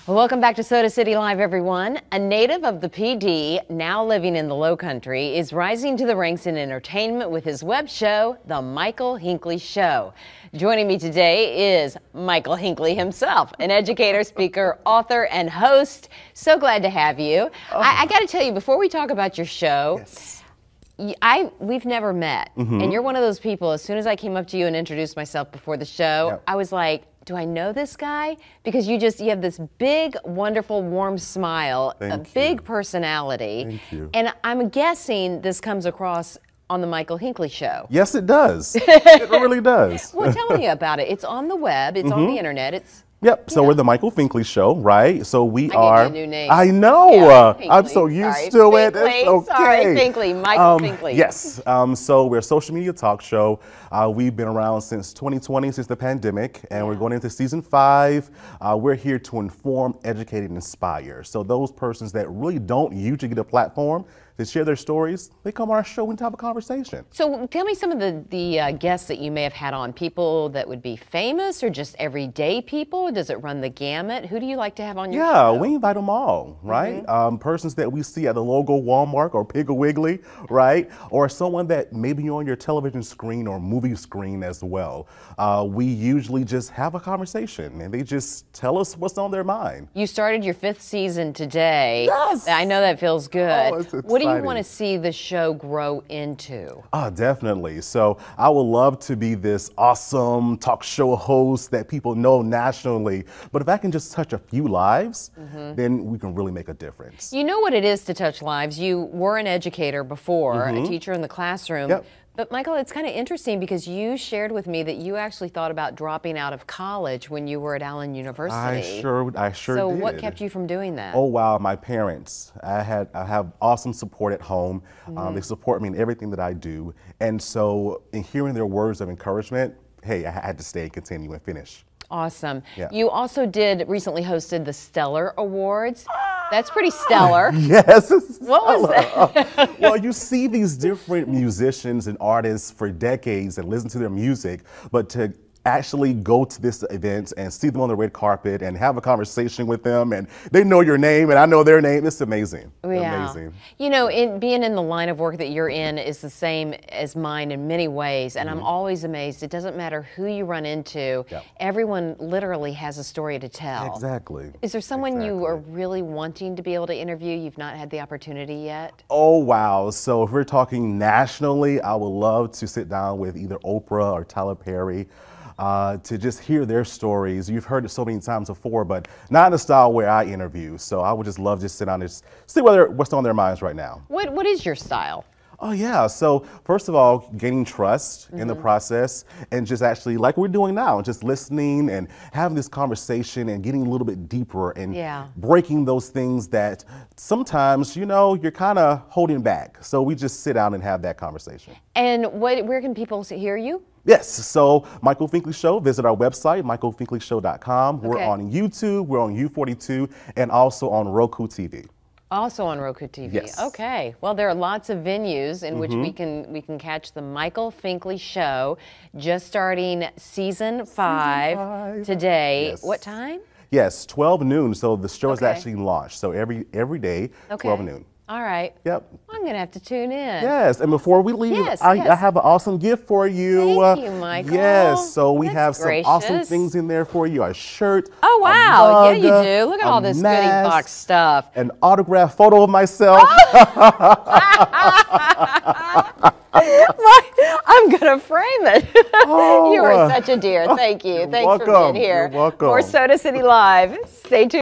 Welcome back to Soda City Live, everyone. A native of the PD, now living in the Lowcountry, is rising to the ranks in entertainment with his web show, The Michael Hinckley Show. Joining me today is Michael Hinckley himself, an educator, speaker, author, and host. So glad to have you. I got to tell you, before we talk about your show, Yes. we've never met, and you're one of those people. As soon as I came up to you and introduced myself before the show, Yep. I was like, do I know this guy? Because you have this big, wonderful, warm smile, Thank a you. big personality. Thank you. And I'm guessing this comes across on the Michael Hinckley Show. Yes, it does. It really does. Well, tell me about it. It's on the web. It's on the internet. It's Yep. So we're the Michael Hinckley Show, right? So we gave are. you a new name. I know. Yeah, I'm Hinckley. so used Sorry. to it. Hinckley. It's okay. Sorry, Hinckley. Michael Hinckley. Yes. So we're a social media talk show. We've been around since 2020, since the pandemic, and we're going into season 5. We're here to inform, educate, and inspire. So those persons that really don't usually get a platform to share their stories, they come on our show and have a conversation. So tell me some of the guests that you may have had on. People that would be famous or just everyday people? Does it run the gamut? Who do you like to have on your show? Yeah, we invite them all, right? Persons that we see at the local Walmart or Piggly Wiggly, right? Or someone that maybe on your television screen or movie screen as well. We usually just have a conversation and they just tell us what's on their mind. You started your 5th season today. Yes! I know that feels good. Oh, it's What do you exciting. want to see the show grow into? Definitely. So I would love to be this awesome talk show host that people know nationally. But if I can just touch a few lives, then we can really make a difference. You know what it is to touch lives. You were an educator before, a teacher in the classroom. Yep. But Michael, it's kind of interesting because you shared with me that you actually thought about dropping out of college when you were at Allen University. I sure So did. what kept you from doing that? Oh wow, my parents. I have awesome support at home. They support me in everything that I do, and so in hearing their words of encouragement, hey, I had to stay, continue, and finish. Awesome. Yeah. You also recently hosted the Stellar Awards. That's pretty stellar. Yes. What was that? Well, you see these different musicians and artists for decades and listen to their music, but to actually go to this event and see them on the red carpet and have a conversation with them and they know your name and I know their name, it's amazing. Yeah. Amazing. You know, being in the line of work that you're in is the same as mine in many ways, and I'm always amazed. It doesn't matter who you run into, Yep. everyone literally has a story to tell. Exactly. Is there someone you Exactly. are really wanting to be able to interview, you've not had the opportunity yet? Oh, wow. So if we're talking nationally, I would love to sit down with either Oprah or Tyler Perry to just hear their stories. You've heard it so many times before, but not in the style where I interview. So I would just love to sit down and just see what's on their minds right now. What is your style? Oh, yeah. So first of all, gaining trust in the process and just actually like we're doing now, just listening and having this conversation and getting a little bit deeper and breaking those things that sometimes, you're kind of holding back. So we just sit down and have that conversation. And where can people hear you? Yes, so Michael Hinckley Show, visit our website, michaelhinckleyshow.com. We're Okay. on YouTube, we're on U42, and also on Roku TV. Also on Roku TV. Yes. Okay. Well, there are lots of venues in which we can catch the Michael Hinckley Show, just starting season 5 today. Yes. What time? Yes, 12 noon, so the show is Okay. actually launched. So every day, 12 noon. All right. Yep. I'm gonna have to tune in. Yes, and before we leave, Yes, I yes. have an awesome gift for you. Thank you, Michael. Yes, so we That's have some awesome gracious. things in there for you. A shirt. Oh a wow! Yeah, mug, you do. Look at a all this goodie mask, box stuff. An autographed photo of myself. I'm gonna frame it. Oh. You are such a dear. Thank you. Thanks for welcome. being here. You're welcome. For Soda City Live. Stay tuned.